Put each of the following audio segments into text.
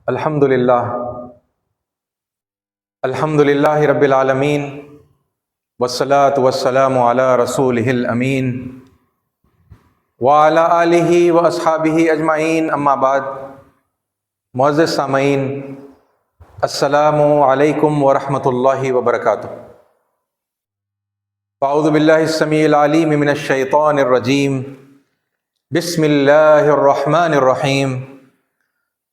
الحمد للہ رب العالمین والصلاة والسلام علی رسولہ الامین وعلی آلہ واصحابہ اجمعین، اما بعد۔ معزز سامعین، السلام علیکم ورحمۃ اللہ وبرکاتہ۔ اعوذ باللہ السمیع العلیم من الشیطان الرجیم، بسم اللہ الرحمن الرحیم۔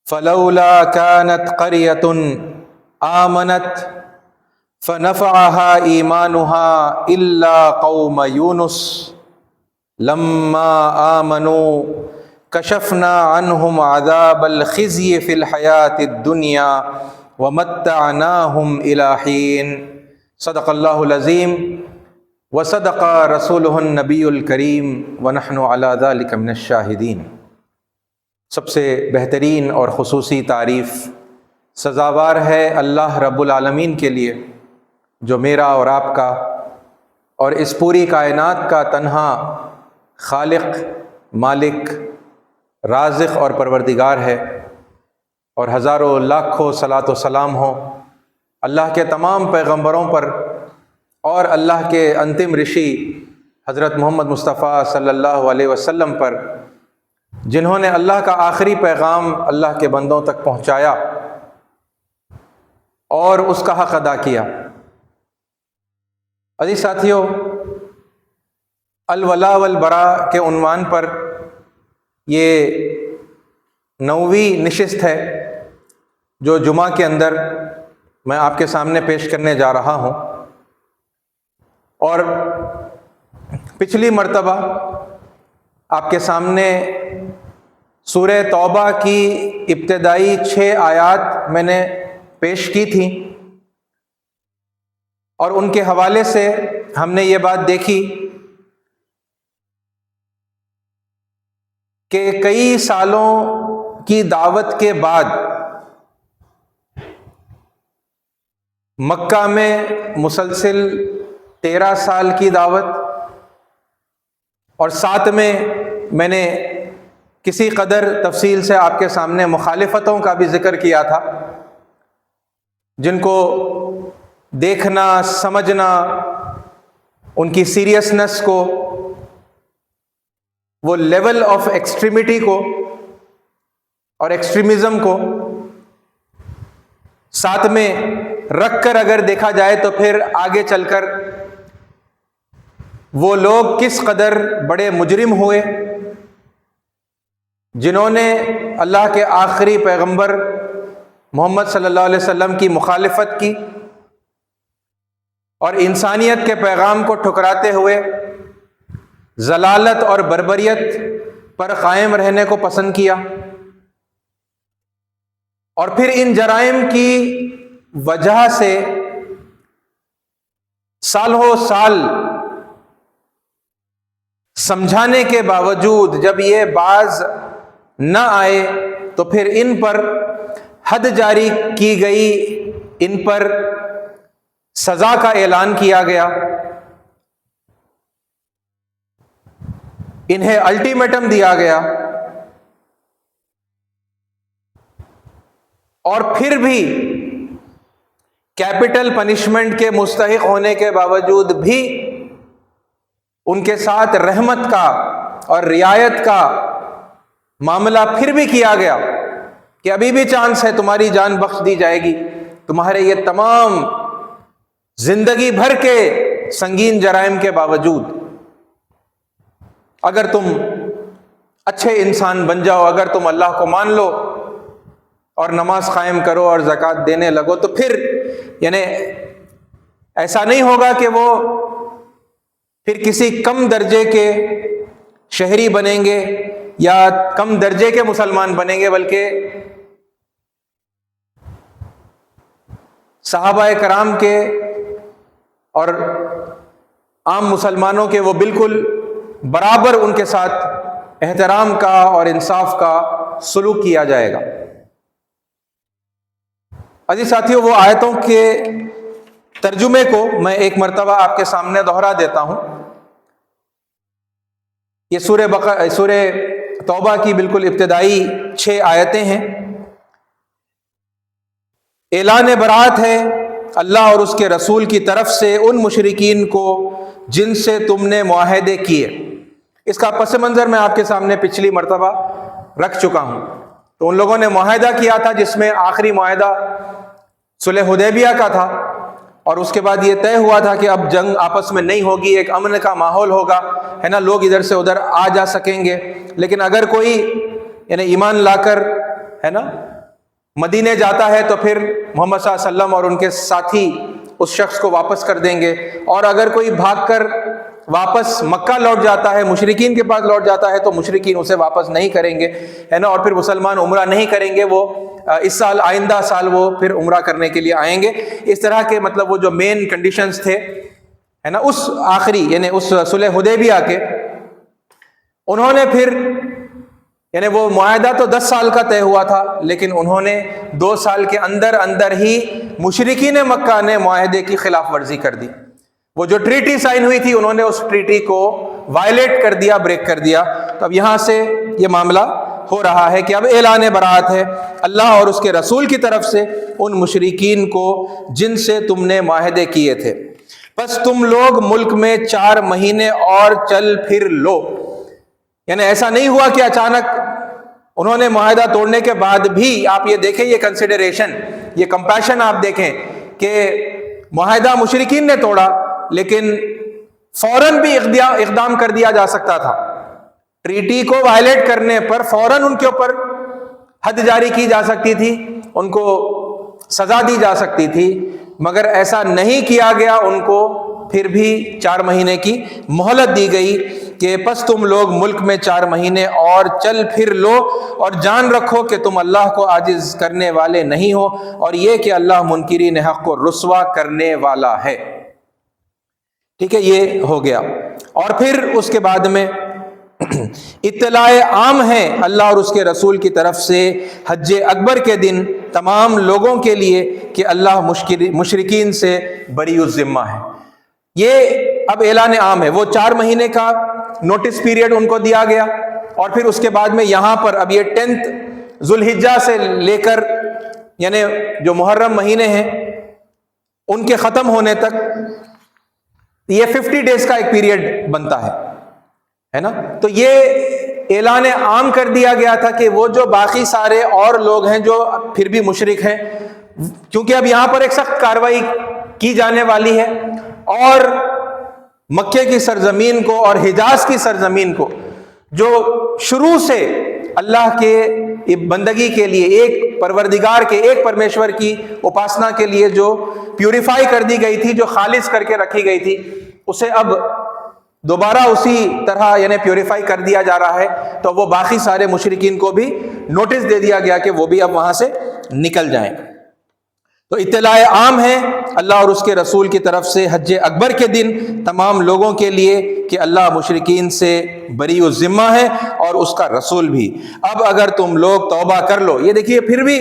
فلولا كانت قرية آمنت فنفعها إيمانها إلا قوم يونس لما آمنوا كشفنا عنهم عذاب الخزي في الحياة الدنيا ومتعناهم إلى حين۔ صدق الله العظيم وصدق رسوله النبي الكريم ونحن على ذلك من الشاهدين۔ سب سے بہترین اور خصوصی تعریف سزاوار ہے اللہ رب العالمین کے لیے، جو میرا اور آپ کا اور اس پوری کائنات کا تنہا خالق، مالک، رازق اور پروردگار ہے، اور ہزاروں لاکھوں صلاۃ و سلام ہو اللہ کے تمام پیغمبروں پر اور اللہ کے انتم رشی حضرت محمد مصطفیٰ صلی اللہ علیہ وسلم پر، جنہوں نے اللہ کا آخری پیغام اللہ کے بندوں تک پہنچایا اور اس کا حق ادا کیا۔ عزیز ساتھیو، الولاء والبراء کے عنوان پر یہ 9ویں نشست ہے جو جمعہ کے اندر میں آپ کے سامنے پیش کرنے جا رہا ہوں، اور پچھلی مرتبہ آپ کے سامنے سورہ توبہ کی ابتدائی 6 آیات میں نے پیش کی تھیں، اور ان کے حوالے سے ہم نے یہ بات دیکھی کہ کئی سالوں کی دعوت کے بعد مکہ میں مسلسل 13 سال کی دعوت، اور ساتھ میں نے کسی قدر تفصیل سے آپ کے سامنے مخالفتوں کا بھی ذکر کیا تھا، جن کو دیکھنا، سمجھنا، ان کی سیریسنس کو، وہ لیول آف ایکسٹریمٹی کو اور ایکسٹریمزم کو ساتھ میں رکھ کر اگر دیکھا جائے تو پھر آگے چل کر وہ لوگ کس قدر بڑے مجرم ہوئے جنہوں نے اللہ کے آخری پیغمبر محمد صلی اللہ علیہ وسلم کی مخالفت کی اور انسانیت کے پیغام کو ٹھکراتے ہوئے ضلالت اور بربریت پر قائم رہنے کو پسند کیا، اور پھر ان جرائم کی وجہ سے سالوں سال سمجھانے کے باوجود جب یہ باز نہ آئے تو پھر ان پر حد جاری کی گئی، ان پر سزا کا اعلان کیا گیا، انہیں الٹیمیٹم دیا گیا، اور پھر بھی کیپٹل پنشمنٹ کے مستحق ہونے کے باوجود بھی ان کے ساتھ رحمت کا اور رعایت کا معاملہ پھر بھی کیا گیا کہ ابھی بھی چانس ہے، تمہاری جان بخش دی جائے گی، تمہارے یہ تمام زندگی بھر کے سنگین جرائم کے باوجود اگر تم اچھے انسان بن جاؤ، اگر تم اللہ کو مان لو اور نماز قائم کرو اور زکوٰۃ دینے لگو، تو پھر یعنی ایسا نہیں ہوگا کہ وہ پھر کسی کم درجے کے شہری بنیں گے یا کم درجے کے مسلمان بنیں گے، بلکہ صحابہ کرام کے اور عام مسلمانوں کے وہ بالکل برابر ان کے ساتھ احترام کا اور انصاف کا سلوک کیا جائے گا۔ عزیز ساتھیوں، وہ آیتوں کے ترجمے کو میں ایک مرتبہ آپ کے سامنے دہرا دیتا ہوں۔ یہ سورہ توبہ کی بالکل ابتدائی 6 آیتیں ہیں۔ اعلان برات ہے اللہ اور اس کے رسول کی طرف سے ان مشرکین کو جن سے تم نے معاہدے کیے۔ اس کا پس منظر میں آپ کے سامنے پچھلی مرتبہ رکھ چکا ہوں۔ تو ان لوگوں نے معاہدہ کیا تھا جس میں آخری معاہدہ صلح حدیبیہ کا تھا، اور اس کے بعد یہ طے ہوا تھا کہ اب جنگ آپس میں نہیں ہوگی، ایک امن کا ماحول ہوگا، ہے نا، لوگ ادھر سے ادھر آ جا سکیں گے، لیکن اگر کوئی یعنی ایمان لا کر، ہے نا، مدینے جاتا ہے تو پھر محمد صلی اللہ علیہ وسلم اور ان کے ساتھی اس شخص کو واپس کر دیں گے، اور اگر کوئی بھاگ کر واپس مکہ لوٹ جاتا ہے، مشرکین کے پاس لوٹ جاتا ہے، تو مشرکین اسے واپس نہیں کریں گے، ہے نا، اور پھر مسلمان عمرہ نہیں کریں گے، وہ اس سال آئندہ سال وہ پھر عمرہ کرنے کے لیے آئیں گے۔ اس طرح کے مطلب وہ جو مین کنڈیشنز تھے، ہے نا، اس آخری یعنی اس صلح حدیبیہ کے، انہوں نے پھر یعنی وہ معاہدہ تو 10 سال کا طے ہوا تھا، لیکن انہوں نے 2 سال کے اندر اندر ہی مشرکین مکہ نے معاہدے کی خلاف ورزی کر دی۔ وہ جو ٹریٹی سائن ہوئی تھی، انہوں نے اس ٹریٹی کو وائلیٹ کر دیا، بریک کر دیا۔ تو اب یہاں سے یہ معاملہ ہو رہا ہے کہ اب اعلان برات ہے اللہ اور اس کے رسول کی طرف سے ان مشرکین کو جن سے تم نے معاہدے کیے تھے، بس تم لوگ ملک میں 4 مہینے اور چل پھر لو۔ یعنی ایسا نہیں ہوا کہ اچانک انہوں نے معاہدہ توڑنے کے بعد بھی، آپ یہ دیکھیں، یہ کنسیڈریشن، یہ کمپیشن آپ دیکھیں کہ معاہدہ مشرکین نے توڑا، لیکن فوراً بھی اقدام کر دیا جا سکتا تھا۔ ٹریٹی کو وائلیٹ کرنے پر فوراً ان کے اوپر حد جاری کی جا سکتی تھی، ان کو سزا دی جا سکتی تھی، مگر ایسا نہیں کیا گیا۔ ان کو پھر بھی 4 مہینے کی مہلت دی گئی کہ پس تم لوگ ملک میں 4 مہینے اور چل پھر لو، اور جان رکھو کہ تم اللہ کو عاجز کرنے والے نہیں ہو، اور یہ کہ اللہ منکرین حق کو رسوا کرنے والا ہے۔ ٹھیک ہے، یہ ہو گیا۔ اور پھر اس کے بعد میں اطلاع عام ہے اللہ اور اس کے رسول کی طرف سے حج اکبر کے دن تمام لوگوں کے لیے کہ اللہ مشرکین سے بری الذمہ ہے۔ یہ اب اعلان عام ہے۔ وہ 4 مہینے کا نوٹس پیریڈ ان کو دیا گیا، اور پھر اس کے بعد میں یہاں پر اب یہ 10 ذوالحجہ سے لے کر یعنی جو محرم مہینے ہیں ان کے ختم ہونے تک یہ 50 ڈیز کا ایک پیریڈ بنتا ہے نا۔ تو یہ اعلان عام کر دیا گیا تھا کہ وہ جو باقی سارے اور لوگ ہیں جو پھر بھی مشرک ہیں، کیونکہ اب یہاں پر ایک سخت کارروائی کی جانے والی ہے، اور مکے کی سرزمین کو اور حجاز کی سرزمین کو جو شروع سے اللہ کے بندگی کے لیے، ایک پروردگار کے، ایک پرمیشور کی اپاسنا کے لیے جو پیوریفائی کر دی گئی تھی، جو خالص کر کے رکھی گئی تھی، اسے اب دوبارہ اسی طرح یعنی پیوریفائی کر دیا جا رہا ہے۔ تو وہ باقی سارے مشرکین کو بھی نوٹس دے دیا گیا کہ وہ بھی اب وہاں سے نکل جائیں۔ تو اطلاع عام ہے اللہ اور اس کے رسول کی طرف سے حج اکبر کے دن تمام لوگوں کے لیے کہ اللہ مشرکین سے بری الذمہ ہے اور اس کا رسول بھی۔ اب اگر تم لوگ توبہ کر لو، یہ دیکھیے پھر بھی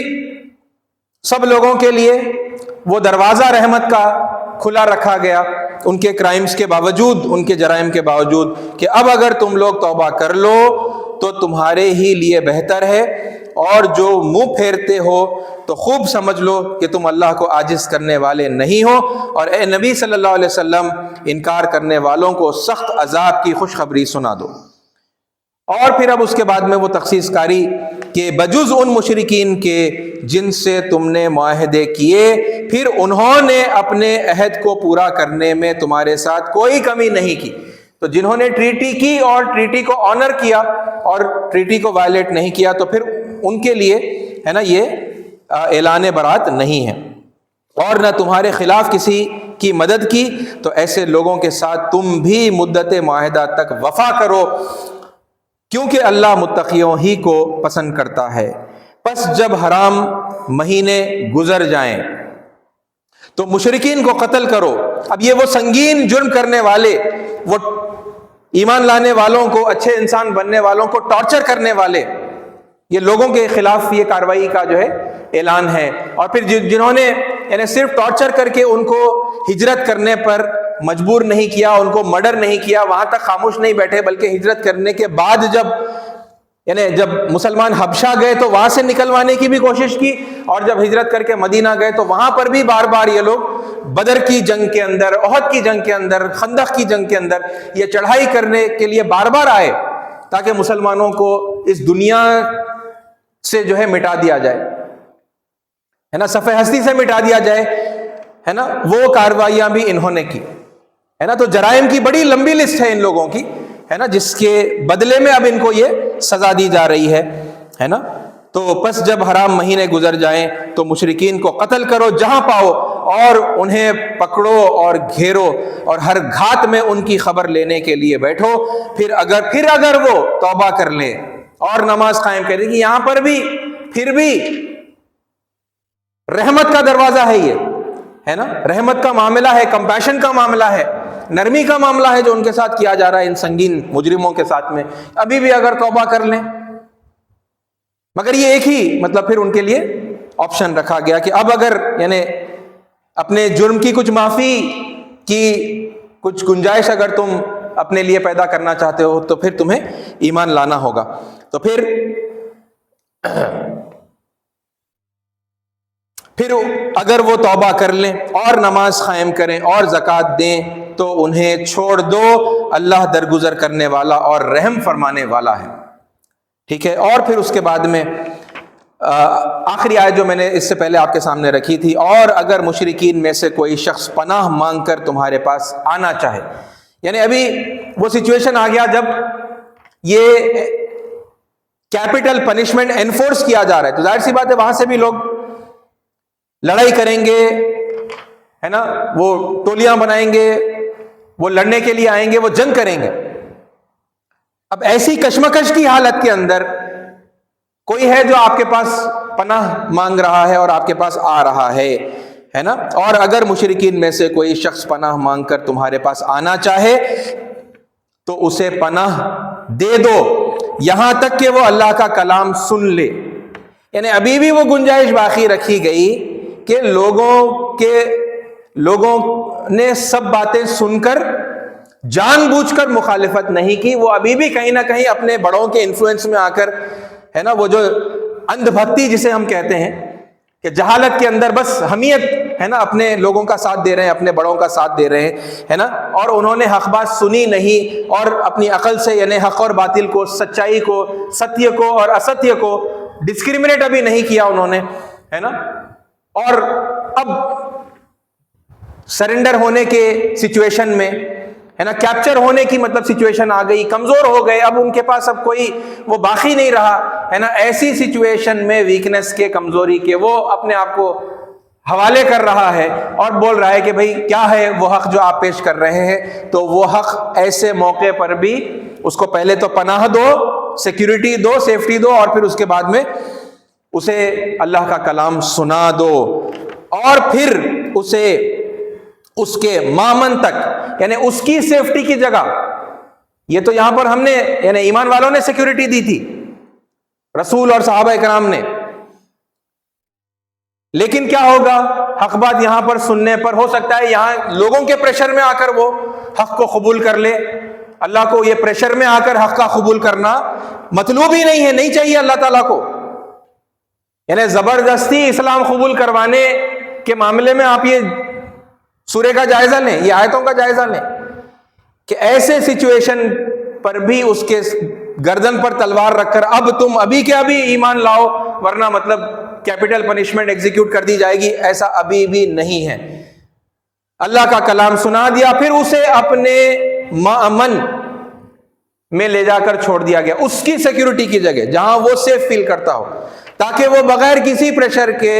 سب لوگوں کے لیے وہ دروازہ رحمت کا کھلا رکھا گیا، ان کے کرائمز کے باوجود، ان کے جرائم کے باوجود، کہ اب اگر تم لوگ توبہ کر لو تو تمہارے ہی لیے بہتر ہے، اور جو منہ پھیرتے ہو تو خوب سمجھ لو کہ تم اللہ کو عاجز کرنے والے نہیں ہو، اور اے نبی صلی اللہ علیہ وسلم انکار کرنے والوں کو سخت عذاب کی خوشخبری سنا دو۔ اور پھر اب اس کے بعد میں وہ تخصیص کاری کہ بجز ان مشرکین کے جن سے تم نے معاہدے کیے، پھر انہوں نے اپنے عہد کو پورا کرنے میں تمہارے ساتھ کوئی کمی نہیں کی۔ تو جنہوں نے ٹریٹی کی اور ٹریٹی کو آنر کیا اور ٹریٹی کو وائلیٹ نہیں کیا، تو پھر ان کے لیے ہے نا یہ اعلان برات نہیں ہے۔ اور نہ تمہارے خلاف کسی کی مدد کی، تو ایسے لوگوں کے ساتھ تم بھی مدت معاہدہ تک وفا کرو، کیونکہ اللہ متقیوں ہی کو پسند کرتا ہے۔ پس جب حرام مہینے گزر جائیں تو مشرکین کو قتل کرو۔ اب یہ وہ سنگین جرم کرنے والے، وہ ایمان لانے والوں کو، اچھے انسان بننے والوں کو ٹارچر کرنے والے، یہ لوگوں کے خلاف یہ کارروائی کا جو ہے اعلان ہے۔ اور پھر جنہوں نے یعنی صرف ٹارچر کر کے ان کو ہجرت کرنے پر مجبور نہیں کیا، ان کو مرڈر نہیں کیا، وہاں تک خاموش نہیں بیٹھے، بلکہ ہجرت کرنے کے بعد جب مسلمان حبشہ گئے تو وہاں سے نکلوانے کی بھی کوشش کی، اور جب ہجرت کر کے مدینہ گئے تو وہاں پر بھی بار بار یہ لوگ بدر کی جنگ کے اندر، احد کی جنگ کے اندر، خندق کی جنگ کے اندر یہ چڑھائی کرنے کے لیے بار بار آئے تاکہ مسلمانوں کو اس دنیا سے جو ہے مٹا دیا جائے، ہے نا، صفحہ ہستی سے مٹا دیا جائے، ہے نا، وہ کارروائیاں بھی انہوں نے کی، ہے نا۔ تو جرائم کی بڑی لمبی لسٹ ہے ان لوگوں کی، ہے نا، جس کے بدلے میں اب ان کو یہ سزا دی جا رہی ہے نا۔ تو پس جب حرام مہینے گزر جائیں تو مشرکین کو قتل کرو جہاں پاؤ، اور انہیں پکڑو اور گھیرو، اور ہر گھات میں ان کی خبر لینے کے لیے بیٹھو، پھر اگر وہ توبہ کر لے اور نماز قائم کرے گی، یہاں پر بھی پھر بھی رحمت کا دروازہ ہے، یہ ہے نا، رحمت کا معاملہ ہے، کمپیشن کا معاملہ ہے، نرمی کا معاملہ ہے جو ان کے ساتھ کیا جا رہا ہے ان سنگین مجرموں کے ساتھ میں، ابھی بھی اگر توبہ کر لیں۔ مگر یہ ایک ہی مطلب پھر ان کے لیے آپشن رکھا گیا کہ اب اگر یعنی اپنے جرم کی کچھ معافی کی کچھ گنجائش اگر تم اپنے لیے پیدا کرنا چاہتے ہو تو پھر تمہیں ایمان لانا ہوگا۔ تو پھر اگر وہ توبہ کر لیں اور نماز قائم کریں اور زکوٰۃ دیں تو انہیں چھوڑ دو، اللہ درگزر کرنے والا اور رحم فرمانے والا ہے، ٹھیک ہے۔ اور پھر اس کے بعد میں آخری آیت جو میں نے اس سے پہلے آپ کے سامنے رکھی تھی، اور اگر مشرکین میں سے کوئی شخص پناہ مانگ کر تمہارے پاس آنا چاہے، یعنی ابھی وہ سچویشن آ گیا جب یہ کیپٹل پنشمنٹ انفورس کیا جا رہا ہے، تو ظاہر سی بات ہے وہاں سے بھی لوگ لڑائی کریں گے، ہے نا، وہ ٹولیاں بنائیں گے، وہ لڑنے کے لیے آئیں گے، وہ جنگ کریں گے۔ اب ایسی کشمکش کی حالت کے اندر کوئی ہے جو آپ کے پاس پناہ مانگ رہا ہے اور آپ کے پاس آ رہا ہے نا، اور اگر مشرکین میں سے کوئی شخص پناہ مانگ کر تمہارے پاس آنا چاہے تو اسے پناہ دے دو یہاں تک کہ وہ اللہ کا کلام سن لے، یعنی ابھی بھی وہ گنجائش باقی رکھی گئی کہ لوگوں نے سب باتیں سن کر جان بوجھ کر مخالفت نہیں کی، وہ ابھی بھی کہیں نہ کہیں اپنے بڑوں کے انفلوئنس میں آ کر، ہے نا، وہ جو اندھ بھکتی جسے ہم کہتے ہیں کہ جہالت کے اندر بس حمیت، ہے نا، اپنے لوگوں کا ساتھ دے رہے ہیں، اپنے بڑوں کا ساتھ دے رہے ہیں، ہے نا، اور انہوں نے حق بات سنی نہیں اور اپنی عقل سے یعنی حق اور باطل کو، سچائی کو، ستیہ کو اور استیہ کو ڈسکریمنیٹ ابھی نہیں کیا انہوں نے، ہے نا، اور اب سرنڈر ہونے کے سچویشن میں، ہے نا، کیپچر ہونے کی مطلب سچویشن آ گئی، کمزور ہو گئے، اب ان کے پاس اب کوئی وہ باقی نہیں رہا، ہے نا، ایسی سچویشن میں ویکنس کے، کمزوری کے، وہ اپنے آپ کو حوالے کر رہا ہے اور بول رہا ہے کہ بھئی کیا ہے وہ حق جو آپ پیش کر رہے ہیں، تو وہ حق ایسے موقع پر بھی اس کو پہلے تو پناہ دو، سیکیورٹی دو، سیفٹی دو، اور پھر اس کے بعد میں اسے اللہ کا کلام سنا دو، اور پھر اسے اس کے مامن تک، یعنی اس کی سیفٹی کی جگہ، یہ تو یہاں پر ہم نے یعنی ایمان والوں نے سیکیورٹی دی تھی، رسول اور صحابہ اکرام نے، لیکن کیا ہوگا، حق بات یہاں پر سننے پر ہو سکتا ہے یہاں لوگوں کے پریشر میں آ کر وہ حق کو قبول کر لے۔ اللہ کو یہ پریشر میں آ کر حق کا قبول کرنا مطلوب ہی نہیں ہے، نہیں چاہیے اللہ تعالیٰ کو، یعنی زبردستی اسلام قبول کروانے کے معاملے میں آپ یہ سورے کا جائزہ لیں، یہ آیتوں کا جائزہ لیں کہ ایسے سچویشن پر بھی اس کے گردن پر تلوار رکھ کر اب تم ابھی کے ابھی ایمان لاؤ ورنہ مطلب کیپٹل پنشمنٹ ایگزیکیوٹ کر دی جائے گی، ایسا ابھی بھی نہیں ہے۔ اللہ کا کلام سنا دیا، پھر اسے اپنے مأمن میں لے جا کر چھوڑ دیا گیا، اس کی سیکیورٹی کی جگہ جہاں وہ سیف فیل کرتا ہو، تاکہ وہ بغیر کسی پریشر کے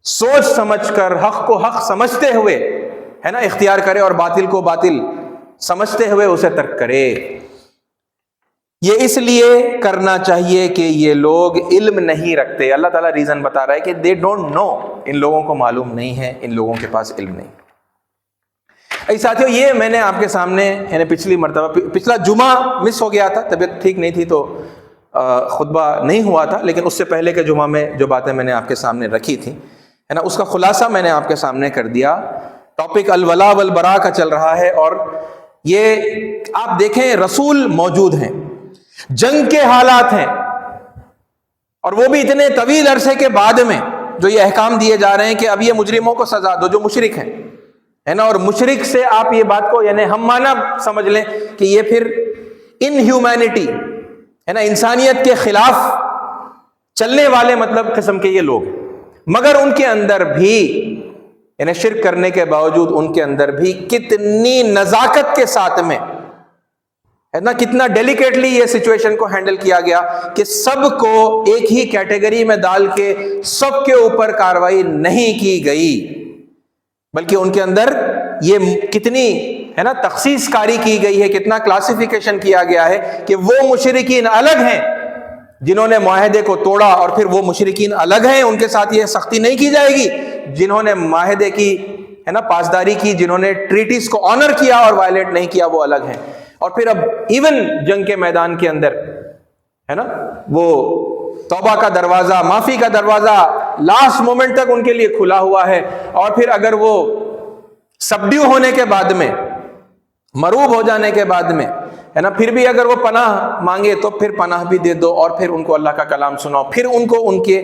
سوچ سمجھ کر حق کو حق سمجھتے ہوئے، ہے نا، اختیار کرے اور باطل کو باطل سمجھتے ہوئے اسے ترک کرے۔ یہ اس لیے کرنا چاہیے کہ یہ لوگ علم نہیں رکھتے، اللہ تعالیٰ ریزن بتا رہا ہے کہ دے ڈونٹ نو، ان لوگوں کو معلوم نہیں ہے، ان لوگوں کے پاس علم نہیں۔ ساتھیو، یہ میں نے آپ کے سامنے یعنی پچھلی مرتبہ، پچھلا جمعہ مس ہو گیا تھا، طبیعت ٹھیک نہیں تھی تو خطبہ نہیں ہوا تھا، لیکن اس سے پہلے کے جمعہ میں جو باتیں میں نے آپ کے سامنے رکھی تھی، ہے نا، اس کا خلاصہ میں نے آپ کے سامنے کر دیا۔ ٹاپک الولا والبراء کا چل رہا ہے، اور یہ آپ دیکھیں رسول موجود ہیں، جنگ کے حالات ہیں، اور وہ بھی اتنے طویل عرصے کے بعد میں، جو یہ احکام دیے جا رہے ہیں کہ اب یہ مجرموں کو سزا دو جو مشرک ہیں، ہے نا، اور مشرک سے آپ یہ بات کو یعنی ہم معنی سمجھ لیں کہ یہ پھر ان ہیومینٹی، ہے نا، انسانیت کے خلاف چلنے والے مطلب قسم کے یہ لوگ، مگر ان کے اندر بھی یعنی شرک کرنے کے باوجود ان کے اندر بھی کتنی نزاکت کے ساتھ میں، ہے نا، کتنا ڈیلیکیٹلی یہ سچویشن کو ہینڈل کیا گیا کہ سب کو ایک ہی کیٹیگری میں ڈال کے سب کے اوپر کاروائی نہیں کی گئی، بلکہ ان کے اندر یہ کتنی، ہے نا، تخصیص کاری کی گئی ہے، کتنا کلاسیفیکیشن کیا گیا ہے کہ وہ مشرکین الگ ہیں جنہوں نے معاہدے کو توڑا، اور پھر وہ مشرکین الگ ہیں، ان کے ساتھ یہ سختی نہیں کی جائے گی، جنہوں نے معاہدے کی، ہے نا، پاسداری کی، جنہوں نے ٹریٹیز کو آنر کیا اور وائلیٹ نہیں کیا، وہ الگ ہیں۔ اور پھر اب ایون جنگ کے میدان کے اندر، ہے نا، وہ توبہ کا دروازہ، معافی کا دروازہ لاسٹ مومنٹ تک ان کے لیے کھلا ہوا ہے، اور پھر اگر وہ سبڈیو ہونے کے بعد میں، مروب ہو جانے کے بعد میں، ہے نا، پھر بھی اگر وہ پناہ مانگے تو پھر پناہ بھی دے دو، اور پھر ان کو اللہ کا کلام سناؤ، پھر ان کو ان کے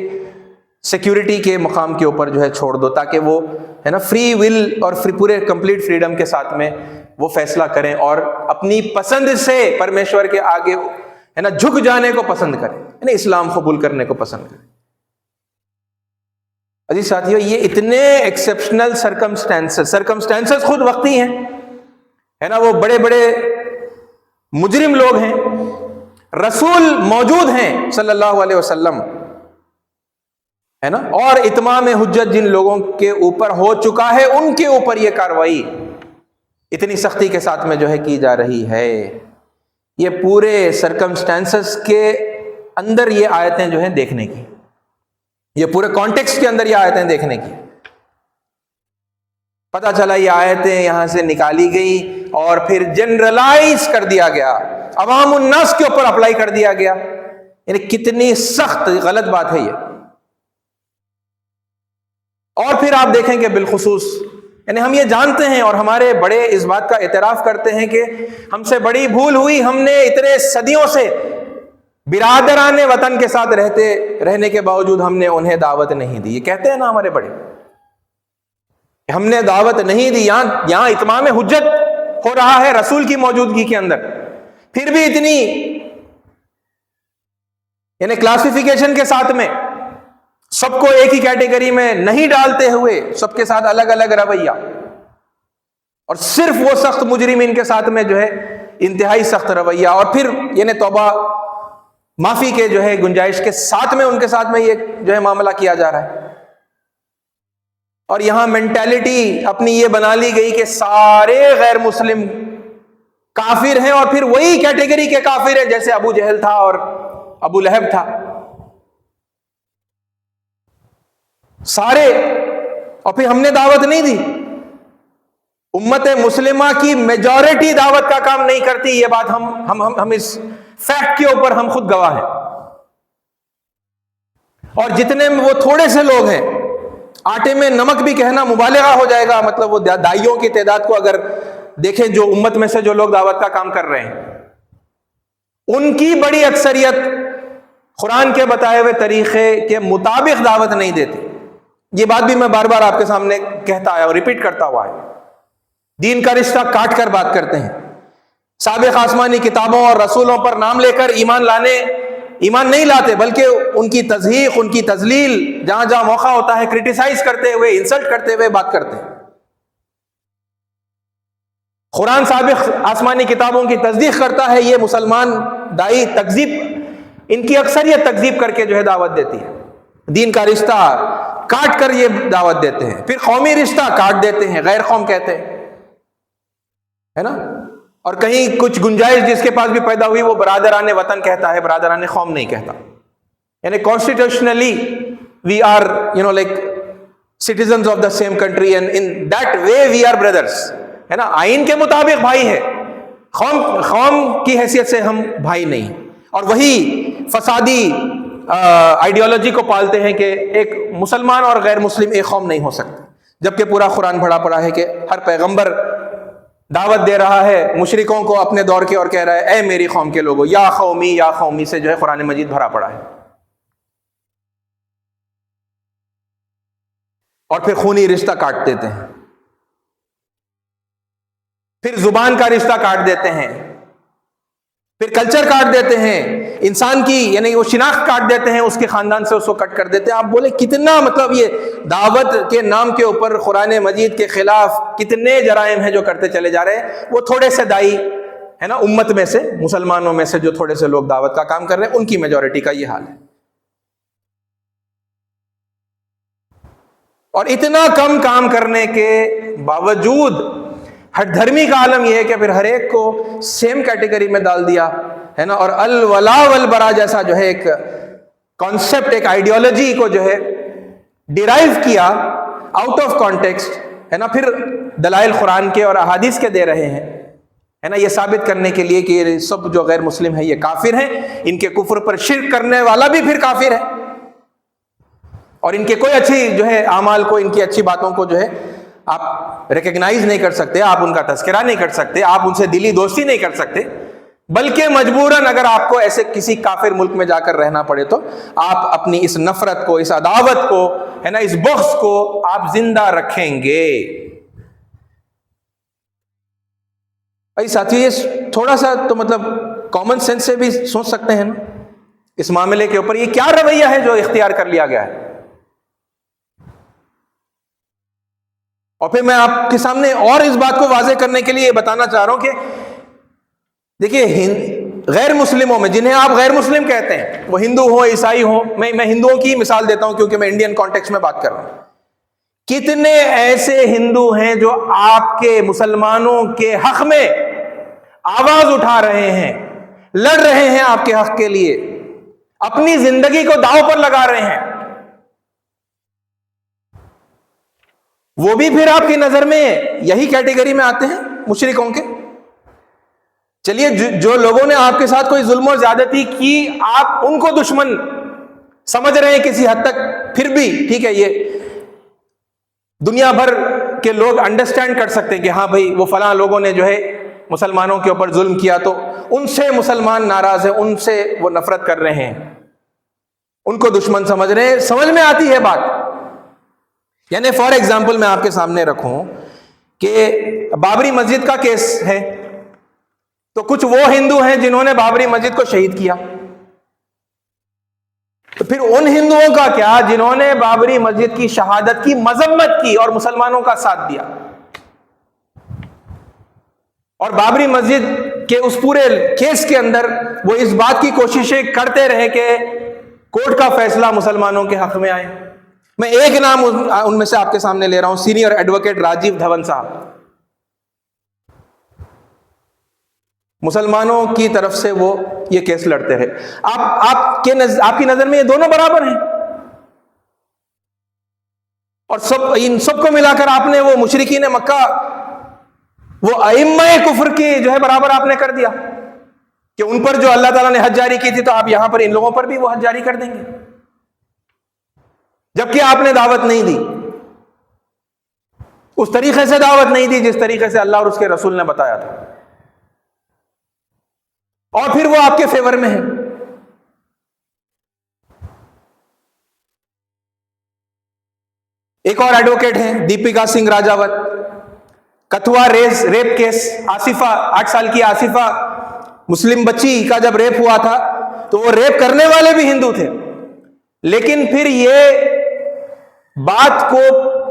سیکیورٹی کے مقام کے اوپر جو ہے چھوڑ دو، تاکہ وہ، ہے نا، فری ول اور پورے کمپلیٹ فریڈم کے ساتھ میں وہ فیصلہ کریں اور اپنی پسند سے پرمیشور کے آگے، ہے نا، جھک جانے کو پسند کریں، یعنی اسلام قبول کرنے کو پسند کریں۔ عزیز ساتھیو، یہ اتنے ایکسیپشنل سرکمسٹانسز خود وقتی ہیں، ہے نا، وہ بڑے بڑے مجرم لوگ ہیں، رسول موجود ہیں صلی اللہ علیہ وسلم، ہے نا، اور اتمام حجت جن لوگوں کے اوپر ہو چکا ہے ان کے اوپر یہ کاروائی اتنی سختی کے ساتھ میں جو ہے کی جا رہی ہے۔ یہ پورے سرکمسٹانسز کے اندر یہ آیتیں جو ہیں دیکھنے کی، یہ پورے کانٹیکسٹ کے اندر یہ آیتیں دیکھنے کی، پتہ چلا یہ آیتیں یہاں سے نکالی گئی اور پھر جنرلائز کر دیا گیا، عوام الناس کے اوپر اپلائی کر دیا گیا، یعنی کتنی سخت غلط بات ہے یہ۔ اور پھر آپ دیکھیں کہ بالخصوص، یعنی ہم یہ جانتے ہیں اور ہمارے بڑے اس بات کا اعتراف کرتے ہیں کہ ہم سے بڑی بھول ہوئی، ہم نے اتنے صدیوں سے برادران وطن کے ساتھ رہنے کے باوجود ہم نے انہیں دعوت نہیں دی۔ یہ کہتے ہیں نا ہمارے بڑے، ہم نے دعوت نہیں دی، یہاں اتمام حجت ہو رہا ہے رسول کی موجودگی کے اندر، پھر بھی اتنی یعنی کلاسیفیکیشن کے ساتھ میں سب کو ایک ہی کیٹیگری میں نہیں ڈالتے ہوئے سب کے ساتھ الگ الگ رویہ، اور صرف وہ سخت مجرمین کے ساتھ میں جو ہے انتہائی سخت رویہ، اور پھر یعنی توبہ معافی کے جو ہے گنجائش کے ساتھ میں ان کے ساتھ میں یہ جو ہے معاملہ کیا جا رہا ہے۔ اور یہاں مینٹالٹی اپنی یہ بنا لی گئی کہ سارے غیر مسلم کافر ہیں، اور پھر وہی کیٹیگری کے کافر ہیں جیسے ابو جہل تھا اور ابو لہب تھا، سارے۔ اور پھر ہم نے دعوت نہیں دی، امت مسلمہ کی میجورٹی دعوت کا کام نہیں کرتی، یہ بات ہم اس فیکٹ کے اوپر ہم خود گواہ ہیں۔ اور جتنے وہ تھوڑے سے لوگ ہیں، آٹے میں نمک بھی کہنا مبالغہ ہو جائے گا، مطلب وہ دائیوں کی تعداد کو اگر دیکھیں جو امت میں سے جو لوگ دعوت کا کام کر رہے ہیں، ان کی بڑی اکثریت قرآن کے بتائے ہوئے طریقے کے مطابق دعوت نہیں دیتی۔ یہ بات بھی میں بار بار آپ کے سامنے کہتا ہے اور ریپیٹ کرتا ہوا ہے، دین کا رشتہ کاٹ کر بات کرتے ہیں، سابق آسمانی کتابوں اور رسولوں پر نام لے کر ایمان نہیں لاتے، بلکہ ان کی تضحیق، ان کی تذلیل، جہاں جہاں موقع ہوتا ہے کرٹیسائز کرتے ہوئے، انسلٹ کرتے ہوئے بات کرتے ہیں۔ قرآن سابق آسمانی کتابوں کی تصدیق کرتا ہے، یہ مسلمان دائی تکذیب، ان کی اکثریت تکذیب کر کے جو ہے دعوت دیتی ہے، دین کا رشتہ کاٹ کر یہ دعوت دیتے ہیں، پھر قومی رشتہ کاٹ دیتے ہیں، غیر قوم کہتے ہیں، ہے نا، اور کہیں کچھ گنجائش جس کے پاس بھی پیدا ہوئی وہ برادران وطن کہتا ہے، برادران قوم نہیں کہتا۔ یعنی constitutionally we are like citizens of the same country and in that way we are brothers، ہے نا، آئین کے مطابق بھائی ہے، قوم کی حیثیت سے ہم بھائی نہیں۔ اور وہی فسادی آئیڈیالوجی کو پالتے ہیں کہ ایک مسلمان اور غیر مسلم ایک قوم نہیں ہو سکتے، جبکہ پورا قرآن بھرا پڑا ہے کہ ہر پیغمبر دعوت دے رہا ہے مشرکوں کو اپنے دور کے اور کہہ رہا ہے اے میری قوم کے لوگوں، یا قومی سے جو ہے قرآن مجید بھرا پڑا ہے۔ اور پھر خونی رشتہ کاٹ دیتے ہیں، پھر زبان کا رشتہ کاٹ دیتے ہیں، پھر کلچر کاٹ دیتے ہیں، انسان کی یعنی وہ شناخت کاٹ دیتے ہیں، اس کے خاندان سے اس کو کٹ کر دیتے ہیں۔ آپ بولے کتنا مطلب یہ دعوت کے نام کے اوپر قرآن مجید کے خلاف کتنے جرائم ہیں جو کرتے چلے جا رہے ہیں۔ وہ تھوڑے سے دائی ہے نا امت میں سے، مسلمانوں میں سے جو تھوڑے سے لوگ دعوت کا کام کر رہے ہیں، ان کی میجورٹی کا یہ حال ہے۔ اور اتنا کم کام کرنے کے باوجود ہٹ دھرمی کا عالم یہ ہے کہ پھر ہر ایک کو سیم کیٹیگری میں ڈال دیا ہے نا، اور الولا والبرا جیسا جو ہے ایک کانسیپٹ، ایک آئیڈیالوجی کو جو ہے ڈیرائیو کیا آؤٹ آف کانٹیکسٹ ہے نا، پھر دلائل قرآن کے اور احادیث کے دے رہے ہیں ہے نا، یہ ثابت کرنے کے لیے کہ یہ سب جو غیر مسلم ہیں یہ کافر ہیں، ان کے کفر پر شرک کرنے والا بھی پھر کافر ہے، اور ان کے کوئی اچھی جو ہے اعمال کو، ان کی اچھی باتوں کو جو ہے آپ ریکگنائز نہیں کر سکتے، آپ ان کا تذکرہ نہیں کر سکتے، آپ ان سے دلی دوستی نہیں کر سکتے، بلکہ مجبوراً اگر آپ کو ایسے کسی کافر ملک میں جا کر رہنا پڑے تو آپ اپنی اس نفرت کو، اس عداوت کو ہے نا، اس بغض کو آپ زندہ رکھیں گے۔ بھائی ساتھیو، یہ تھوڑا سا تو مطلب کامن سینس سے بھی سوچ سکتے ہیں نا اس معاملے کے اوپر، یہ کیا رویہ ہے جو اختیار کر لیا گیا ہے۔ اور پھر میں آپ کے سامنے اور اس بات کو واضح کرنے کے لیے یہ بتانا چاہ رہا ہوں کہ دیکھیے غیر مسلموں میں، جنہیں آپ غیر مسلم کہتے ہیں، وہ ہندو ہوں عیسائی ہوں، میں ہندوؤں کی مثال دیتا ہوں کیونکہ میں انڈین کانٹیکس میں بات کر رہا ہوں، کتنے ایسے ہندو ہیں جو آپ کے مسلمانوں کے حق میں آواز اٹھا رہے ہیں، لڑ رہے ہیں آپ کے حق کے لیے، اپنی زندگی کو داؤ پر لگا رہے ہیں، وہ بھی پھر آپ کی نظر میں یہی کیٹیگری میں آتے ہیں مشرکوں کے؟ چلیے جو لوگوں نے آپ کے ساتھ کوئی ظلم و زیادتی کی آپ ان کو دشمن سمجھ رہے ہیں کسی حد تک، پھر بھی ٹھیک ہے، یہ دنیا بھر کے لوگ انڈرسٹینڈ کر سکتے ہیں کہ ہاں بھائی وہ فلاں لوگوں نے جو ہے مسلمانوں کے اوپر ظلم کیا تو ان سے مسلمان ناراض ہیں، ان سے وہ نفرت کر رہے ہیں، ان کو دشمن سمجھ رہے ہیں، سمجھ میں آتی ہے بات۔ یعنی فار ایگزامپل میں آپ کے سامنے رکھوں کہ بابری مسجد کا کیس ہے، تو کچھ وہ ہندو ہیں جنہوں نے بابری مسجد کو شہید کیا، تو پھر ان ہندوؤں کا کیا جنہوں نے بابری مسجد کی شہادت کی مذمت کی اور مسلمانوں کا ساتھ دیا، اور بابری مسجد کے اس پورے کیس کے اندر وہ اس بات کی کوششیں کرتے رہے کہ کورٹ کا فیصلہ مسلمانوں کے حق میں آئے۔ میں ایک نام ان میں سے آپ کے سامنے لے رہا ہوں، سینئر ایڈوکیٹ راجیو دھون صاحب، مسلمانوں کی طرف سے وہ یہ کیس لڑتے رہے۔ آپ کی نظر میں یہ دونوں برابر ہیں، اور ان سب کو ملا کر آپ نے وہ مشرکین مکہ، وہ ائمہ کفر کی جو ہے برابر آپ نے کر دیا کہ ان پر جو اللہ تعالیٰ نے حد جاری کی تھی تو آپ یہاں پر ان لوگوں پر بھی وہ حد جاری کر دیں گے، جبکہ آپ نے دعوت نہیں دی، اس طریقے سے دعوت نہیں دی جس طریقے سے اللہ اور اس کے رسول نے بتایا تھا، اور پھر وہ آپ کے فیور میں ہے۔ ایک اور ایڈوکیٹ ہیں دیپکا سنگھ راجاوت، کتھوا ریپ کیس، آصفہ 8 سال کی آصفہ مسلم بچی کا جب ریپ ہوا تھا تو وہ ریپ کرنے والے بھی ہندو تھے، لیکن پھر یہ بات کو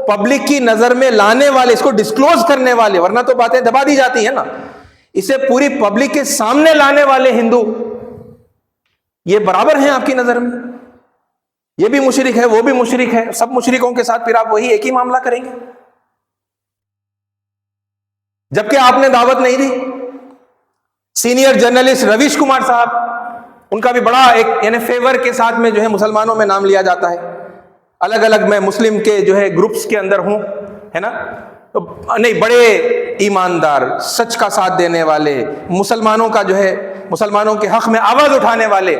پبلک کی نظر میں لانے والے، اس کو ڈسکلوز کرنے والے، ورنہ تو باتیں دبا دی جاتی ہیں نا، اسے پوری پبلک کے سامنے لانے والے ہندو یہ برابر ہیں آپ کی نظر میں، یہ بھی مشرک ہے وہ بھی مشرک ہے، سب مشرکوں کے ساتھ پھر آپ وہی ایک ہی معاملہ کریں گے، جبکہ آپ نے دعوت نہیں دی۔ سینئر جرنلسٹ رویش کمار صاحب، ان کا بھی بڑا ایک یعنی فیور کے ساتھ میں جو ہے مسلمانوں میں نام لیا جاتا ہے، الگ الگ میں مسلم کے جو ہے گروپس کے اندر ہوں ہے نا، تو نہیں بڑے ایماندار، سچ کا ساتھ دینے والے، مسلمانوں کا جو ہے مسلمانوں کے حق میں آواز اٹھانے والے،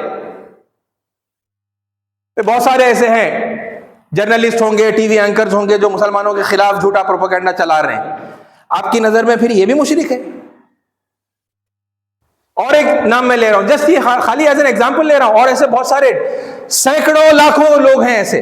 بہت سارے ایسے ہیں جرنلسٹ ہوں گے، ٹی وی اینکرز ہوں گے جو مسلمانوں کے خلاف جھوٹا پروپیگنڈا چلا رہے ہیں، آپ کی نظر میں پھر یہ بھی مشرک ہے۔ اور ایک نام میں لے رہا ہوں، جسٹ یہ خالی ایز این ایگزامپل لے رہا ہوں، اور ایسے بہت سارے سینکڑوں لاکھوں لوگ ہیں ایسے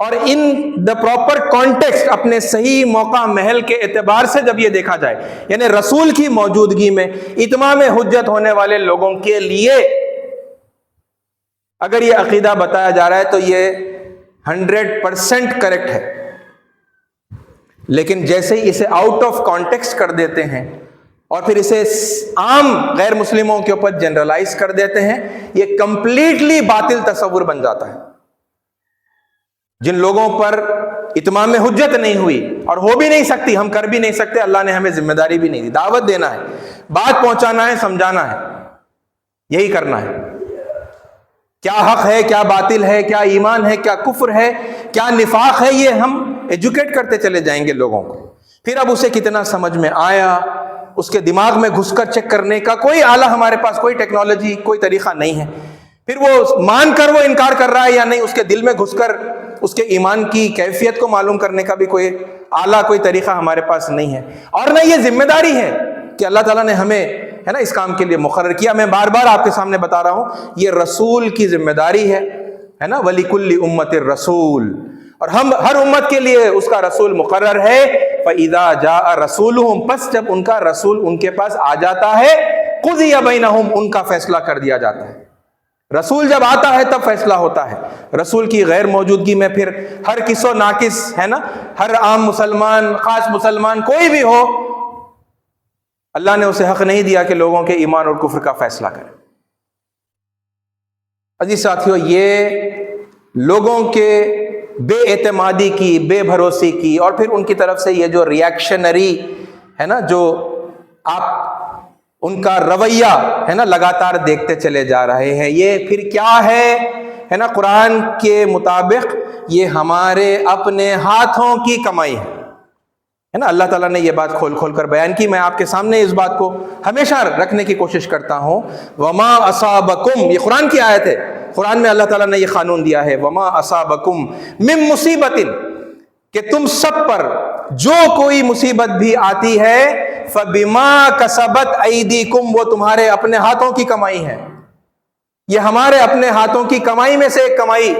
اور ان دا پراپر کانٹیکسٹ اپنے صحیح موقع محل کے اعتبار سے جب یہ دیکھا جائے، یعنی رسول کی موجودگی میں اتمام حجت ہونے والے لوگوں کے لیے اگر یہ عقیدہ بتایا جا رہا ہے تو یہ 100% کریکٹ ہے. لیکن جیسے ہی اسے آؤٹ آف کانٹیکسٹ کر دیتے ہیں اور پھر اسے عام غیر مسلموں کے اوپر جنرلائز کر دیتے ہیں، یہ کمپلیٹلی باطل تصور بن جاتا ہے. جن لوگوں پر اتمام حجت نہیں ہوئی اور ہو بھی نہیں سکتی، ہم کر بھی نہیں سکتے، اللہ نے ہمیں ذمہ داری بھی نہیں دی، دعوت دینا ہے، بات پہنچانا ہے، سمجھانا ہے، یہی کرنا ہے. کیا حق ہے، کیا باطل ہے، کیا ایمان ہے، کیا کفر ہے، کیا نفاق ہے، یہ ہم ایجوکیٹ کرتے چلے جائیں گے لوگوں کو. پھر اب اسے کتنا سمجھ میں آیا، اس کے دماغ میں گھس کر چیک کرنے کا کوئی آلہ ہمارے پاس، کوئی ٹیکنالوجی، کوئی طریقہ نہیں ہے. پھر وہ مان کر وہ انکار کر رہا ہے یا نہیں، اس کے دل میں گھس کر اس کے ایمان کی کیفیت کو معلوم کرنے کا بھی کوئی آلہ، کوئی طریقہ ہمارے پاس نہیں ہے. اور نہ یہ ذمہ داری ہے کہ اللہ تعالیٰ نے ہمیں ہے نا اس کام کے لیے مقرر کیا. میں بار بار آپ کے سامنے بتا رہا ہوں، یہ رسول کی ذمہ داری ہے نا، وَلِكُلِّ أُمَّةٍ رَسُولٌ، اور ہم ہر امت کے لیے اس کا رسول مقرر ہے. فَإِذَا جَاءَ رَسُولُهُمْ، پس جب ان کا رسول ان کے پاس آ جاتا ہے، قُضِيَ بَيْنَهُمْ، ان کا فیصلہ کر دیا جاتا ہے. رسول جب آتا ہے تب فیصلہ ہوتا ہے. رسول کی غیر موجودگی میں پھر ہر کس و ناقص ہے نا، ہر عام مسلمان، خاص مسلمان، کوئی بھی ہو، اللہ نے اسے حق نہیں دیا کہ لوگوں کے ایمان اور کفر کا فیصلہ کرے. عزیز ساتھیو، یہ لوگوں کے بے اعتمادی کی، بے بھروسی کی، اور پھر ان کی طرف سے یہ جو ریاکشنری ہے نا، جو آپ ان کا رویہ ہے نا لگاتار دیکھتے چلے جا رہے ہیں، یہ پھر کیا ہے نا، قرآن کے مطابق یہ ہمارے اپنے ہاتھوں کی کمائی ہے نا. اللہ تعالیٰ نے یہ بات کھول کھول کر بیان کی. میں آپ کے سامنے اس بات کو ہمیشہ رکھنے کی کوشش کرتا ہوں. وما اصابکم، یہ قرآن کی آیت ہے، قرآن میں اللہ تعالیٰ نے یہ قانون دیا ہے، وما اصابکم من مصیبت، کہ تم سب پر جو کوئی مصیبت بھی آتی ہے، فبما کسبت ایدیکم، وہ تمہارے اپنے ہاتھوں کی کمائی ہے. یہ ہمارے اپنے ہاتھوں کی کمائی میں سے ایک کمائی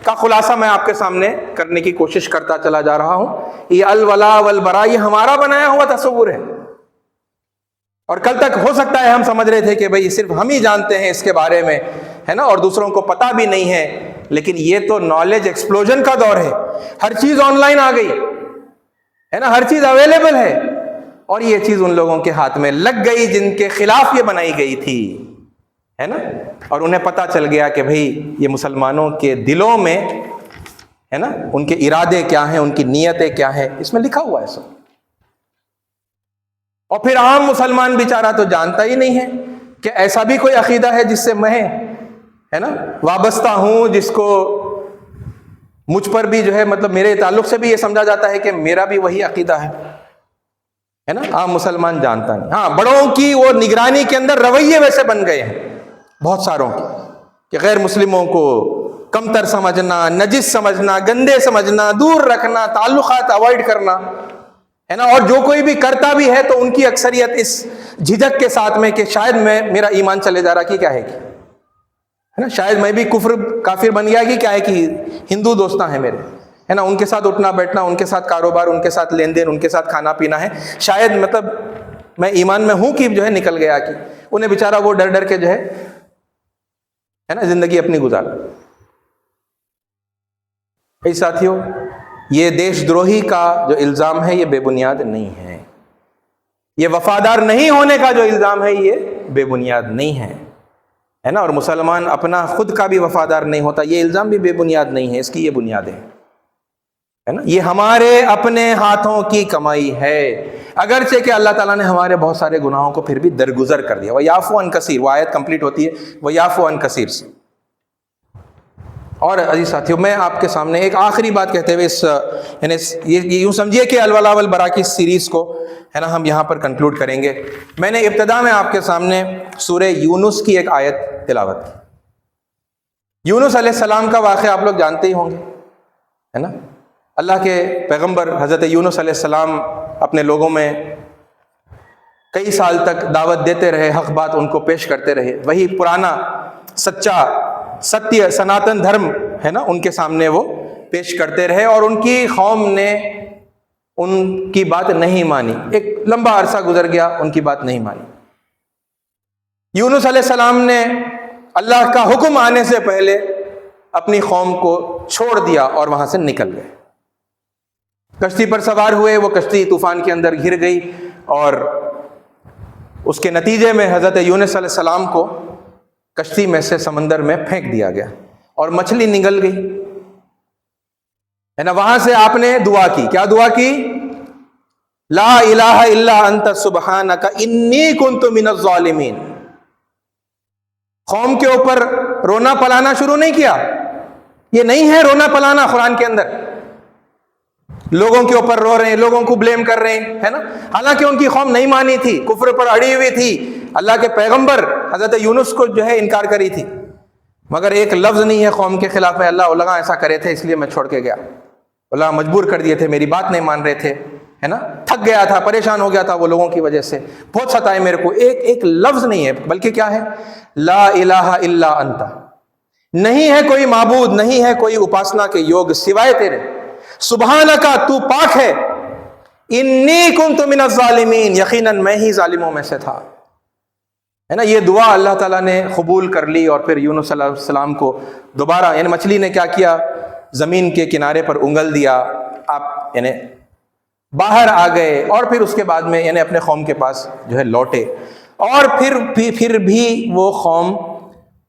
کا خلاصہ میں آپ کے سامنے کرنے کی کوشش کرتا چلا جا رہا ہوں. یہ الولا والبرا یہ ہمارا بنایا ہوا تصور ہے، اور کل تک ہو سکتا ہے ہم سمجھ رہے تھے کہ بھئی صرف ہم ہی جانتے ہیں اس کے بارے میں ہے نا، اور دوسروں کو پتہ بھی نہیں ہے. لیکن یہ تو نالج ایکسپلوژن کا دور ہے، ہر چیز آن لائن آ گئی ہے نا، ہر چیز اویلیبل ہے، اور یہ چیز ان لوگوں کے ہاتھ میں لگ گئی جن کے خلاف یہ بنائی گئی تھی ہے نا. اور انہیں پتہ چل گیا کہ بھئی یہ مسلمانوں کے دلوں میں ہے نا، ان کے ارادے کیا ہیں، ان کی نیتیں کیا ہیں، اس میں لکھا ہوا ہے سب. اور پھر عام مسلمان بیچارہ تو جانتا ہی نہیں ہے کہ ایسا بھی کوئی عقیدہ ہے جس سے میں ہے نا وابستہ ہوں، جس کو مجھ پر بھی جو ہے مطلب میرے تعلق سے بھی یہ سمجھا جاتا ہے کہ میرا بھی وہی عقیدہ ہے نا. عام مسلمان جانتا نہیں. ہاں، بڑوں کی وہ نگرانی کے اندر رویے ویسے بن گئے ہیں بہت ساروں کے کہ غیر مسلموں کو کمتر سمجھنا، نجس سمجھنا، گندے سمجھنا، دور رکھنا، تعلقات اوائڈ کرنا ہے نا. اور جو کوئی بھی کرتا بھی ہے تو ان کی اکثریت اس جھجک کے ساتھ میں کہ شاید میرا ایمان چلے جا رہا کہ کیا ہے نا، شاید میں بھی کافر بن گیا کہ کیا ہے کہ ہندو دوستاں ہیں میرے ہے نا، ان کے ساتھ اٹھنا بیٹھنا، ان کے ساتھ کاروبار، ان کے ساتھ لین دین، ان کے ساتھ کھانا پینا ہے، شاید مطلب میں ایمان میں ہوں کہ جو ہے نکل گیا کہ انہیں بیچارہ وہ ڈر ڈر کے جو ہے نا زندگی اپنی گزار. اے ساتھیو، یہ دیش دروہی کا جو الزام ہے یہ بے بنیاد نہیں ہے. یہ وفادار نہیں ہونے کا جو الزام ہے یہ بے بنیاد نہیں ہے نا. اور مسلمان اپنا خود کا بھی وفادار نہیں ہوتا، یہ الزام بھی بے بنیاد نہیں ہے. اس کی یہ بنیادیں ہے نا، یہ ہمارے اپنے ہاتھوں کی کمائی ہے. اگرچہ کہ اللہ تعالیٰ نے ہمارے بہت سارے گناہوں کو پھر بھی درگزر کر دیا. وَيَعْفُو عَنْ كَثِيرٍ، وہ آیت کمپلیٹ ہوتی ہے وَيَعْفُو عَنْ كَثِيرٍ سے. اور عزیز ساتھیوں، میں آپ کے سامنے ایک آخری بات کہتے ہوئے یعنی یہ یوں سمجھیے کہ الولا والبرا کی سیریز کو ہے نا ہم یہاں پر کنکلوڈ کریں گے. میں نے ابتدا میں آپ کے سامنے سورہ یونس کی ایک آیت تلاوت کی. یونس علیہ السلام کا واقعہ آپ لوگ جانتے ہی ہوں گے ہے نا. اللہ کے پیغمبر حضرت یونس علیہ السلام اپنے لوگوں میں کئی سال تک دعوت دیتے رہے، حق بات ان کو پیش کرتے رہے. وہی پرانا سچا ستیہ سناتن دھرم ہے نا ان کے سامنے وہ پیش کرتے رہے اور ان کی قوم نے ان کی بات نہیں مانی. ایک لمبا عرصہ گزر گیا, ان کی بات نہیں مانی. یونس علیہ السلام نے اللہ کا حکم آنے سے پہلے اپنی قوم کو چھوڑ دیا اور وہاں سے نکل گئے. کشتی پر سوار ہوئے, وہ کشتی طوفان کے اندر گر گئی اور اس کے نتیجے میں حضرت یونس علیہ السلام کو کشتی میں سے سمندر میں پھینک دیا گیا اور مچھلی نگل گئی, ہے نا. وہاں سے آپ نے دعا کی. کیا دعا کی؟ لا الہ الا انت سبحانک انی کنت من الظالمین. قوم کے اوپر رونا پلانا شروع نہیں کیا. یہ نہیں ہے رونا پلانا قرآن کے اندر. لوگوں کے اوپر رو رہے ہیں, لوگوں کو بلیم کر رہے ہیں, ہے نا. حالانکہ ان کی قوم نہیں مانی تھی, کفر پر اڑی ہوئی تھی, اللہ کے پیغمبر حضرت یونس کو جو ہے انکار کری تھی, مگر ایک لفظ نہیں ہے قوم کے خلاف میں. اللہ علماء ایسا کرے تھے اس لیے میں چھوڑ کے گیا, اللہ مجبور کر دیے تھے, میری بات نہیں مان رہے تھے, ہے نا. تھک گیا تھا, پریشان ہو گیا تھا وہ لوگوں کی وجہ سے, بہت ستائے میرے کو. ایک لفظ نہیں ہے, بلکہ کیا ہے؟ لا الہ الا انت. نہیں ہے کوئی معبود, نہیں ہے کوئی اپاسنا کے یوگ سوائے تیرے. سبحانک, تو پاک ہے. انی کنت من الظالمین, یقیناً میں ہی ظالموں میں سے تھا, ہے نا. یہ دعا اللہ تعالیٰ نے قبول کر لی اور پھر یونس علیہ السلام کو دوبارہ, یعنی مچھلی نے کیا کیا, زمین کے کنارے پر انگل دیا, آپ یعنی باہر آ گئے اور پھر اس کے بعد میں یعنی اپنے قوم کے پاس جو ہے لوٹے. اور پھر بھی وہ قوم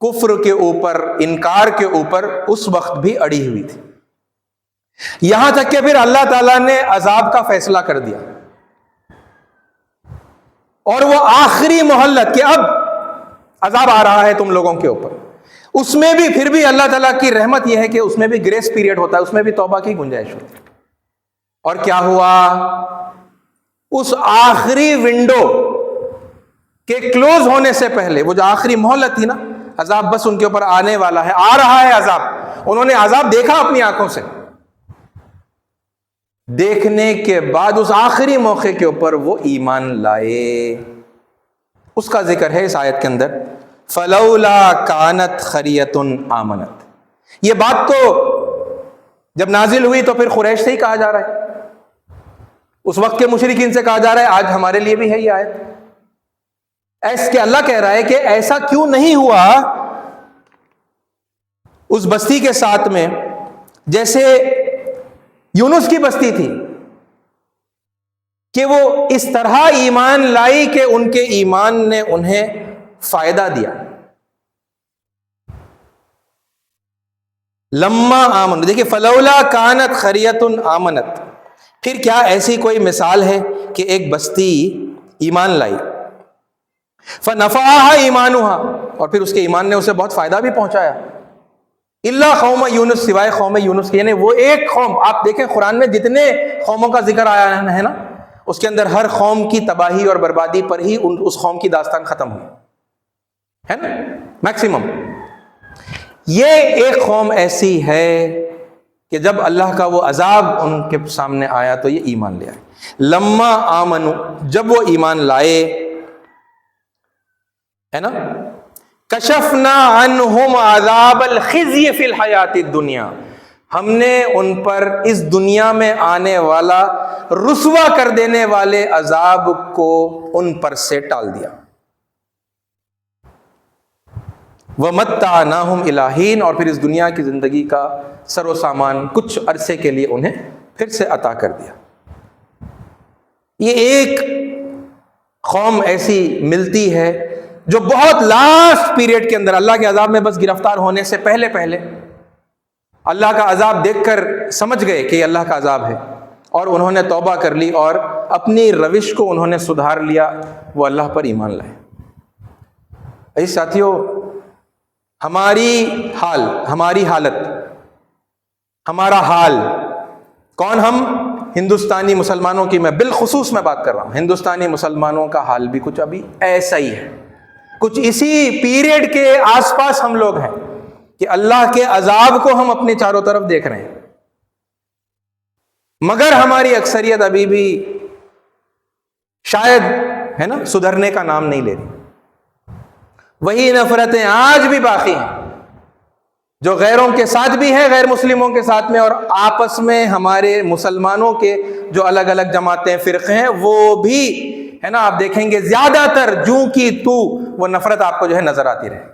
کفر کے اوپر, انکار کے اوپر اس وقت بھی اڑی ہوئی تھی, یہاں تک کہ پھر اللہ تعالیٰ نے عذاب کا فیصلہ کر دیا اور وہ آخری مہلت کہ اب عذاب آ رہا ہے تم لوگوں کے اوپر. اس میں بھی پھر بھی اللہ تعالیٰ کی رحمت یہ ہے کہ اس میں بھی گریس پیریڈ ہوتا ہے, اس میں بھی توبہ کی گنجائش ہوتی ہے. اور کیا ہوا؟ اس آخری ونڈو کے کلوز ہونے سے پہلے, وہ جو آخری مہلت تھی نا, عذاب بس ان کے اوپر آنے والا ہے, آ رہا ہے عذاب. انہوں نے عذاب دیکھا اپنی آنکھوں سے, دیکھنے کے بعد اس آخری موقع کے اوپر وہ ایمان لائے. اس کا ذکر ہے اس آیت کے اندر, فلولا کانت قریۃ آمنت. یہ بات تو جب نازل ہوئی تو پھر قریش سے ہی کہا جا رہا ہے, اس وقت کے مشرکین سے کہا جا رہا ہے, آج ہمارے لیے بھی ہے یہ آیت. ایس کہ اللہ کہہ رہا ہے کہ ایسا کیوں نہیں ہوا اس بستی کے ساتھ میں جیسے یونس کی بستی تھی, کہ وہ اس طرح ایمان لائی کہ ان کے ایمان نے انہیں فائدہ دیا. لما آمن, دیکھیں فلولا کانت قریۃ آمنت, پھر کیا ایسی کوئی مثال ہے کہ ایک بستی ایمان لائی, فنفعها ایمانها, اور پھر اس کے ایمان نے اسے بہت فائدہ بھی پہنچایا, الا قوم یونس, سوائے قوم یونس کے. یعنی وہ ایک قوم, آپ دیکھیں قرآن میں جتنے قوموں کا ذکر آیا ہے نا, اس کے اندر ہر قوم کی تباہی اور بربادی پر ہی اس قوم کی داستان ختم ہوئی ہے نا, میکسیمم. یہ ایک قوم ایسی ہے کہ جب اللہ کا وہ عذاب ان کے سامنے آیا تو یہ ایمان لے آئے. لما آمنو, جب وہ ایمان لائے, ہے نا, کشفنا عنہم عذاب الخزی فی الحیات الدنیا, ہم نے ان پر اس دنیا میں آنے والا رسوا کر دینے والے عذاب کو ان پر سے ٹال دیا. وَمَتَّعْنَاهُمْ إِلَىٰ حِینٍ, اور پھر اس دنیا کی زندگی کا سر و سامان کچھ عرصے کے لیے انہیں پھر سے عطا کر دیا. یہ ایک قوم ایسی ملتی ہے جو بہت لاسٹ پیریڈ کے اندر اللہ کے عذاب میں بس گرفتار ہونے سے پہلے اللہ کا عذاب دیکھ کر سمجھ گئے کہ یہ اللہ کا عذاب ہے, اور انہوں نے توبہ کر لی اور اپنی روش کو انہوں نے سدھار لیا, وہ اللہ پر ایمان لائے. ایسے ساتھیوں, ہماری حالت, ہمارا حال, کون ہم؟ ہندوستانی مسلمانوں کی میں بالخصوص میں بات کر رہا ہوں. ہندوستانی مسلمانوں کا حال بھی کچھ ابھی ایسا ہی ہے, کچھ اسی پیریڈ کے آس پاس ہم لوگ ہیں کہ اللہ کے عذاب کو ہم اپنے چاروں طرف دیکھ رہے ہیں, مگر ہماری اکثریت ابھی بھی شاید ہے نا سدھرنے کا نام نہیں لے رہی. وہی نفرتیں آج بھی باقی ہیں, جو غیروں کے ساتھ بھی ہیں، غیر مسلموں کے ساتھ میں، اور آپس میں ہمارے مسلمانوں کے جو الگ الگ جماعتیں فرقے ہیں وہ بھی ہے نا، آپ دیکھیں گے زیادہ تر جوں کی تو وہ نفرت آپ کو جو ہے نظر آتی رہے.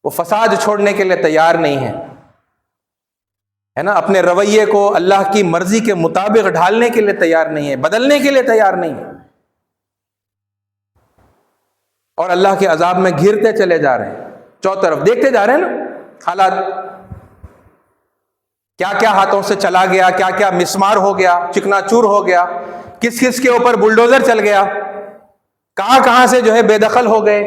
وہ فساد چھوڑنے کے لیے تیار نہیں ہے نا، اپنے رویے کو اللہ کی مرضی کے مطابق ڈھالنے کے لیے تیار نہیں ہے، بدلنے کے لیے تیار نہیں ہے، اور اللہ کے عذاب میں گھرتے چلے جا رہے ہیں. چوں طرف دیکھتے جا رہے ہیں نا حالات، کیا کیا ہاتھوں سے چلا گیا، کیا کیا مسمار ہو گیا، چکنا چور ہو گیا، کس کس کے اوپر بلڈوزر چل گیا، کہاں کہاں سے جو ہے بے دخل ہو گئے،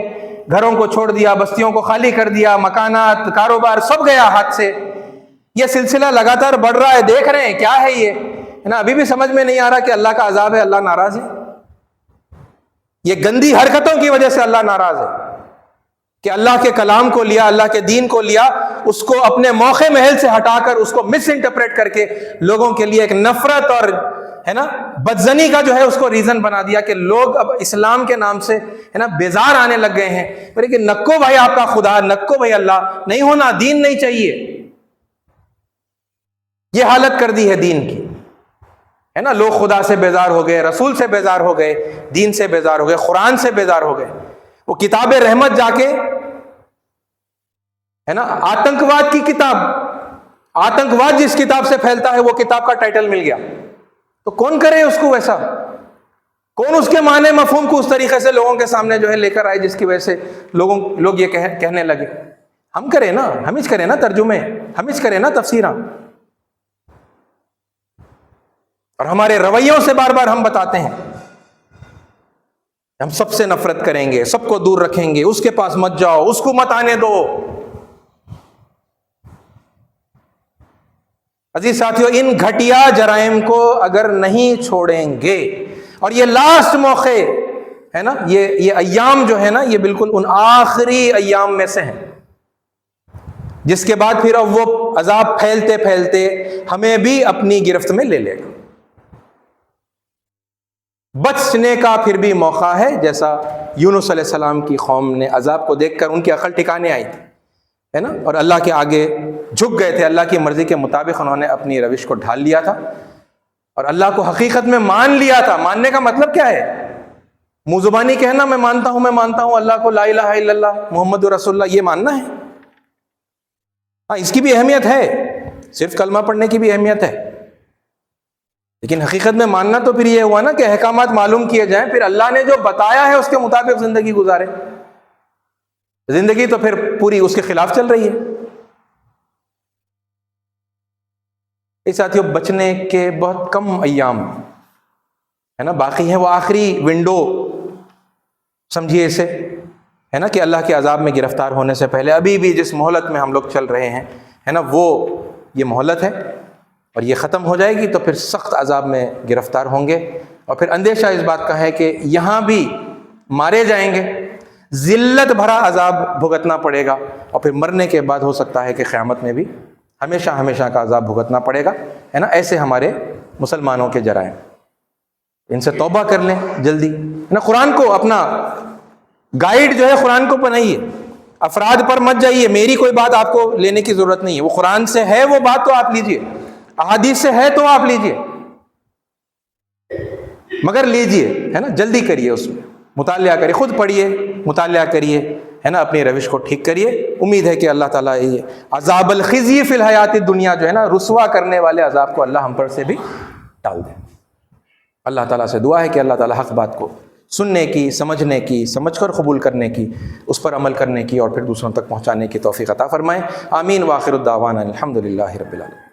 گھروں کو چھوڑ دیا، بستیوں کو خالی کر دیا، مکانات، کاروبار سب گیا ہاتھ سے. یہ سلسلہ لگاتار بڑھ رہا ہے، دیکھ رہے ہیں کیا ہے یہ ہے نا. ابھی بھی سمجھ میں نہیں آ رہا کہ اللہ کا عذاب ہے، اللہ ناراض ہے. یہ گندی حرکتوں کی وجہ سے اللہ ناراض ہے کہ اللہ کے کلام کو لیا، اللہ کے دین کو لیا، اس کو اپنے موقع محل سے ہٹا کر اس کو مس انٹرپریٹ کر کے لوگوں کے لیے ایک نفرت اور ہے نا بدزنی کا جو ہے اس کو ریزن بنا دیا کہ لوگ اب اسلام کے نام سے ہے نا بیزار آنے لگ گئے ہیں. کہ نکو بھائی آپ کا خدا، نکو بھائی اللہ، نہیں ہونا، دین نہیں چاہیے. یہ حالت کر دی ہے دین کی ہے نا. لوگ خدا سے بیزار ہو گئے، رسول سے بیزار ہو گئے، دین سے بیزار ہو گئے، قرآن سے بیزار ہو گئے. وہ کتاب رحمت جا کے ہے نا آتنکواد کی کتاب، آتنکواد جس کتاب سے پھیلتا ہے وہ کتاب کا ٹائٹل مل گیا. تو کون کرے اس کو ویسا؟ کون اس کے معنی مفہوم کو اس طریقے سے لوگوں کے سامنے جو ہے لے کر آئے جس کی وجہ سے لوگ یہ کہنے لگے؟ ہم کریں نا، ہم ہی کریں نا ترجمے، ہم ہی کریں نا تفسیراں، اور ہمارے رویوں سے بار بار ہم بتاتے ہیں ہم سب سے نفرت کریں گے، سب کو دور رکھیں گے، اس کے پاس مت جاؤ، اس کو مت آنے دو. عزیز ساتھیو، ان گھٹیا جرائم کو اگر نہیں چھوڑیں گے، اور یہ لاسٹ موقع ہے نا، یہ ایام جو ہے نا یہ بالکل ان آخری ایام میں سے ہیں جس کے بعد پھر اب وہ عذاب پھیلتے پھیلتے ہمیں بھی اپنی گرفت میں لے لے گا. بچنے کا پھر بھی موقع ہے، جیسا یونس علیہ السلام کی قوم نے عذاب کو دیکھ کر ان کی عقل ٹھکانے آئی تھی ہے نا، اور اللہ کے آگے جھک گئے تھے، اللہ کی مرضی کے مطابق انہوں نے اپنی روش کو ڈھال لیا تھا اور اللہ کو حقیقت میں مان لیا تھا. ماننے کا مطلب کیا ہے؟ منہ زبانی کہنا میں مانتا ہوں اللہ کو، لا الہ الا اللہ محمد رسول اللہ، یہ ماننا ہے. ہاں اس کی بھی اہمیت ہے، صرف کلمہ پڑھنے کی بھی اہمیت ہے، لیکن حقیقت میں ماننا تو پھر یہ ہوا نا کہ احکامات معلوم کیے جائیں، پھر اللہ نے جو بتایا ہے اس کے مطابق زندگی گزارے. زندگی تو پھر پوری اس کے خلاف چل رہی ہے. اس ساتھیوں بچنے کے بہت کم ایام ہے نا باقی ہے، وہ آخری ونڈو سمجھیے اسے ہے نا، کہ اللہ کے عذاب میں گرفتار ہونے سے پہلے ابھی بھی جس مہلت میں ہم لوگ چل رہے ہیں ہے نا، وہ یہ مہلت ہے، اور یہ ختم ہو جائے گی تو پھر سخت عذاب میں گرفتار ہوں گے. اور پھر اندیشہ اس بات کا ہے کہ یہاں بھی مارے جائیں گے، ذلت بھرا عذاب بھگتنا پڑے گا، اور پھر مرنے کے بعد ہو سکتا ہے کہ قیامت میں بھی ہمیشہ ہمیشہ کا عذاب بھگتنا پڑے گا ہے نا. ایسے ہمارے مسلمانوں کے جرائم، ان سے توبہ کر لیں جلدی ہے نا. قرآن کو اپنا گائیڈ جو ہے قرآن کو بنائیے، افراد پر مت جائیے، میری کوئی بات آپ کو لینے کی ضرورت نہیں ہے، وہ قرآن سے ہے وہ بات تو آپ لیجئے، احادیث سے ہے تو آپ لیجئے، مگر لیجئے ہے نا، جلدی کریے، اس میں مطالعہ کریے، خود پڑھیے، مطالعہ کریے ہے نا، اپنی روش کو ٹھیک کریے. امید ہے کہ اللہ تعالیٰ یہ عذاب الخزی فی الحیات الدنیا جو ہے نا، رسوا کرنے والے عذاب کو اللہ ہم پر سے بھی ٹال دے. اللہ تعالیٰ سے دعا ہے کہ اللہ تعالیٰ حق بات کو سننے کی، سمجھنے کی، سمجھ کر قبول کرنے کی، اس پر عمل کرنے کی، اور پھر دوسروں تک پہنچانے کی توفیق عطا فرمائے. آمین. وآخر الدعوانا الحمد للہ رب العالمین.